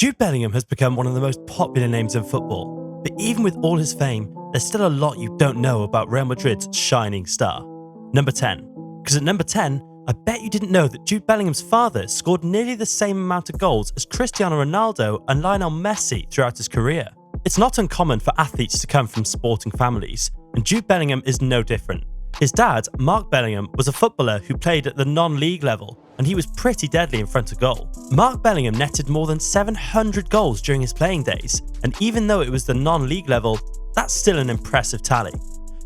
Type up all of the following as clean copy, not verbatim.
Jude Bellingham has become one of the most popular names in football, but even with all his fame, there's still a lot you don't know about Real Madrid's shining star. Number 10. Because at number 10, I bet you didn't know that Jude Bellingham's father scored nearly the same amount of goals as Cristiano Ronaldo and Lionel Messi throughout his career. It's not uncommon for athletes to come from sporting families, and Jude Bellingham is no different. His dad, Mark Bellingham, was a footballer who played at the non-league level, and he was pretty deadly in front of goal. Mark Bellingham netted more than 700 goals during his playing days, and even though it was the non-league level, that's still an impressive tally.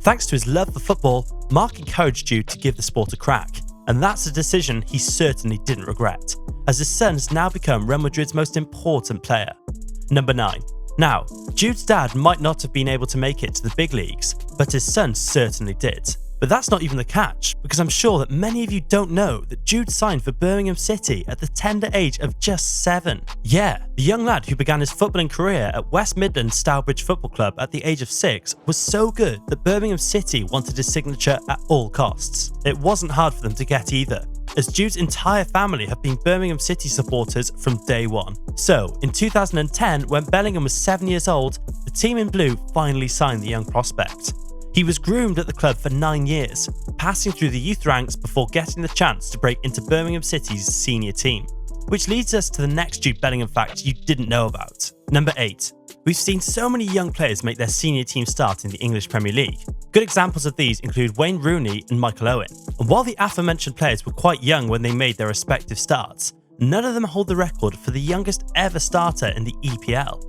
Thanks to his love for football, Mark encouraged Jude to give the sport a crack, and that's a decision he certainly didn't regret, as his son has now become Real Madrid's most important player. Number 9. Now, Jude's dad might not have been able to make it to the big leagues, but his son certainly did. But that's not even the catch, because I'm sure that many of you don't know that Jude signed for Birmingham City at the tender age of just 7. Yeah, the young lad who began his footballing career at West Midlands Stourbridge Football Club at the age of 6 was so good that Birmingham City wanted his signature at all costs. It wasn't hard for them to get either, as Jude's entire family have been Birmingham City supporters from day one. So, in 2010, when Bellingham was 7 years old, the team in blue finally signed the young prospect. He was groomed at the club for 9 years, passing through the youth ranks before getting the chance to break into Birmingham City's senior team. Which leads us to the next Jude Bellingham fact you didn't know about. Number 8. We've seen so many young players make their senior team start in the English Premier League. Good examples of these include Wayne Rooney and Michael Owen. And while the aforementioned players were quite young when they made their respective starts, none of them hold the record for the youngest ever starter in the EPL.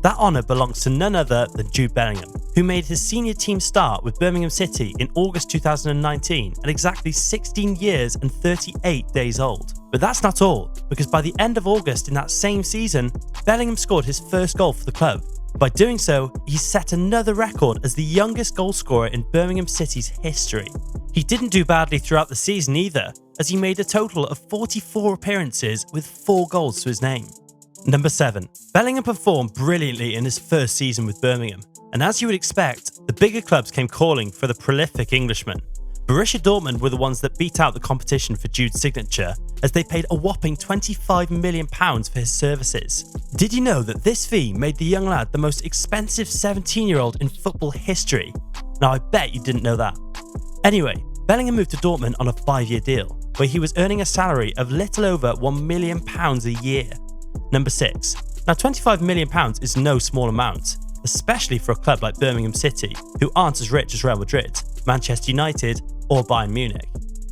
That honour belongs to none other than Jude Bellingham, who made his senior team start with Birmingham City in August 2019 at exactly 16 years and 38 days old. But that's not all, because by the end of August in that same season, Bellingham scored his first goal for the club. By doing so, he set another record as the youngest goalscorer in Birmingham City's history. He didn't do badly throughout the season either, as he made a total of 44 appearances with 4 goals to his name. Number 7. Bellingham performed brilliantly in his first season with Birmingham, and as you would expect, the bigger clubs came calling for the prolific Englishman. Borussia Dortmund were the ones that beat out the competition for Jude's signature, as they paid a whopping £25 million for his services. Did you know that this fee made the young lad the most expensive 17-year-old in football history? Now I bet you didn't know that. Anyway, Bellingham moved to Dortmund on a 5-year deal, where he was earning a salary of little over £1 million a year. Number 6. Now £25 million is no small amount, especially for a club like Birmingham City, who aren't as rich as Real Madrid, Manchester United or Bayern Munich.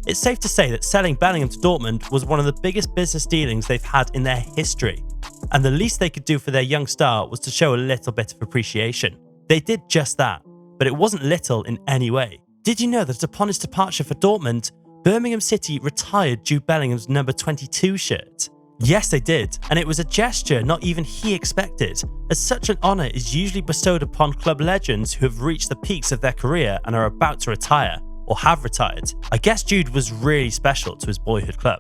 It's safe to say that selling Bellingham to Dortmund was one of the biggest business dealings they've had in their history, and the least they could do for their young star was to show a little bit of appreciation. They did just that, but it wasn't little in any way. Did you know that upon his departure for Dortmund, Birmingham City retired Jude Bellingham's number 22 shirt? Yes, they did, and it was a gesture not even he expected, as such an honour is usually bestowed upon club legends who have reached the peaks of their career and are about to retire, or have retired. I guess Jude was really special to his boyhood club.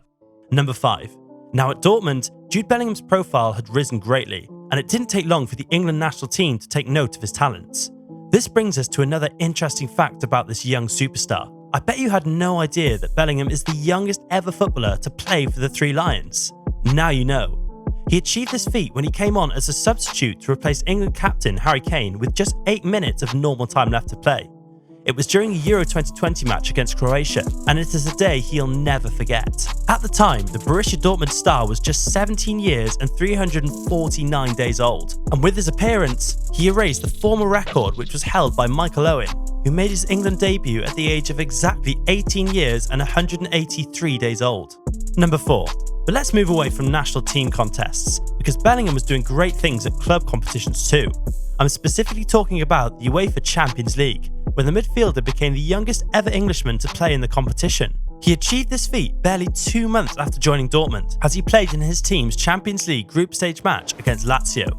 Number 5. Now at Dortmund, Jude Bellingham's profile had risen greatly, and it didn't take long for the England national team to take note of his talents. This brings us to another interesting fact about this young superstar. I bet you had no idea that Bellingham is the youngest ever footballer to play for the Three Lions. Now you know. He achieved this feat when he came on as a substitute to replace England captain Harry Kane with just 8 minutes of normal time left to play. It was during a Euro 2020 match against Croatia, and it is a day he'll never forget. At the time, the Borussia Dortmund star was just 17 years and 349 days old, and with his appearance, he erased the former record which was held by Michael Owen, who made his England debut at the age of exactly 18 years and 183 days old. Number 4. But let's move away from national team contests, because Bellingham was doing great things at club competitions too. I'm specifically talking about the UEFA Champions League, where the midfielder became the youngest ever Englishman to play in the competition. He achieved this feat barely 2 months after joining Dortmund, as he played in his team's Champions League group stage match against Lazio.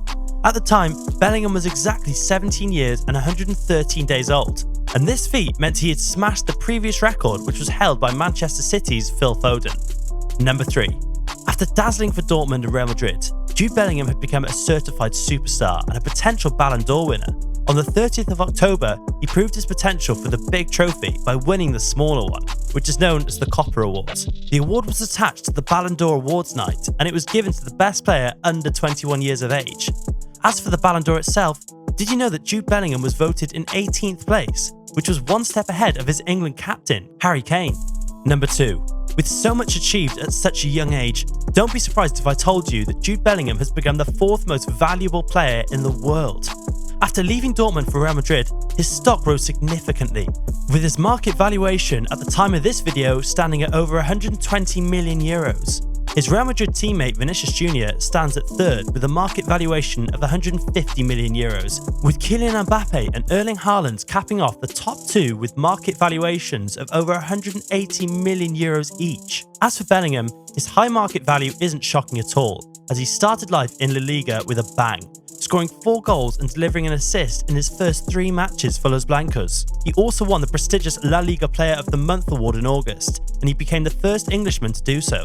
At the time, Bellingham was exactly 17 years and 113 days old, and this feat meant he had smashed the previous record, which was held by Manchester City's Phil Foden. Number 3. After dazzling for Dortmund and Real Madrid, Jude Bellingham had become a certified superstar and a potential Ballon d'Or winner. On the 30th of October, he proved his potential for the big trophy by winning the smaller one. which is known as the Copper Awards. The award was attached to the Ballon d'Or Awards night, and it was given to the best player under 21 years of age. As for the Ballon d'Or itself, did you know that Jude Bellingham was voted in 18th place, which was one step ahead of his England captain, Harry Kane? Number 2. With so much achieved at such a young age, don't be surprised if I told you that Jude Bellingham has become the 4th most valuable player in the world. After leaving Dortmund for Real Madrid, his stock rose significantly, with his market valuation at the time of this video standing at over 120 million euros. His Real Madrid teammate Vinicius Jr. stands at 3rd with a market valuation of 150 million euros, with Kylian Mbappe and Erling Haaland capping off the top 2 with market valuations of over 180 million euros each. As for Bellingham, his high market value isn't shocking at all, as he started life in La Liga with a bang, scoring 4 goals and delivering an assist in his first 3 matches for Los Blancos. He also won the prestigious La Liga Player of the Month award in August, and he became the first Englishman to do so.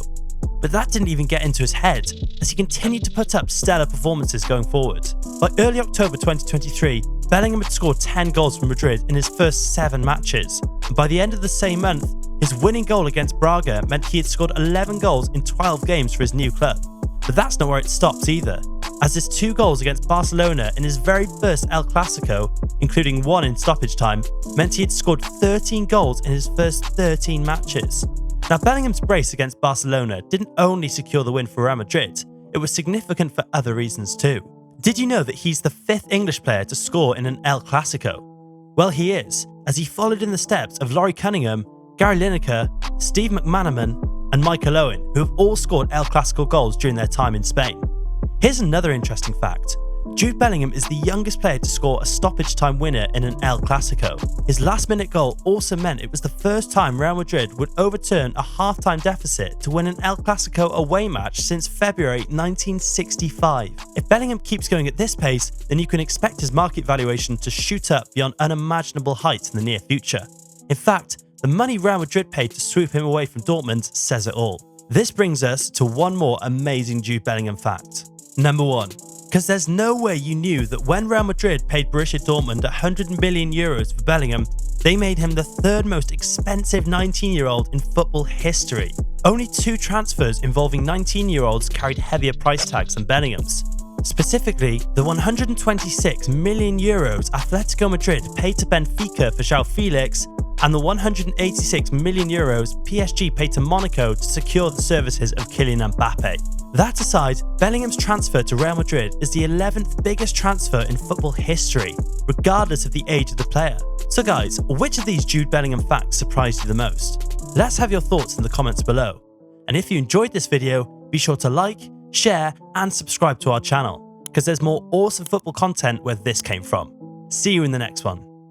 But that didn't even get into his head, as he continued to put up stellar performances going forward. By early October 2023, Bellingham had scored 10 goals for Madrid in his first 7 matches, and by the end of the same month, his winning goal against Braga meant he had scored 11 goals in 12 games for his new club. But that's not where it stops either, as his 2 goals against Barcelona in his very first El Clasico, including 1 in stoppage time, meant he had scored 13 goals in his first 13 matches. Now, Bellingham's brace against Barcelona didn't only secure the win for Real Madrid, it was significant for other reasons too. Did you know that he's the 5th English player to score in an El Clasico? Well, he is, as he followed in the steps of Laurie Cunningham, Gary Lineker, Steve McManaman, and Michael Owen, who have all scored El Clasico goals during their time in Spain. Here's another interesting fact. Jude Bellingham is the youngest player to score a stoppage time winner in an El Clasico. His last-minute goal also meant it was the first time Real Madrid would overturn a half-time deficit to win an El Clasico away match since February 1965. If Bellingham keeps going at this pace, then you can expect his market valuation to shoot up beyond unimaginable heights in the near future. In fact, the money Real Madrid paid to swoop him away from Dortmund says it all. This brings us to one more amazing Jude Bellingham fact. Number 1. Because there's no way you knew that when Real Madrid paid Borussia Dortmund 100 million euros for Bellingham, they made him the 3rd most expensive 19-year-old in football history. Only 2 transfers involving 19-year-olds carried heavier price tags than Bellingham's. Specifically, the 126 million euros Atletico Madrid paid to Benfica for João Felix, and the 186 million euros PSG paid to Monaco to secure the services of Kylian Mbappe. That aside, Bellingham's transfer to Real Madrid is the 11th biggest transfer in football history, regardless of the age of the player. So guys, which of these Jude Bellingham facts surprised you the most? Let's have your thoughts in the comments below. And if you enjoyed this video, be sure to like, share, and subscribe to our channel, because there's more awesome football content where this came from. See you in the next one.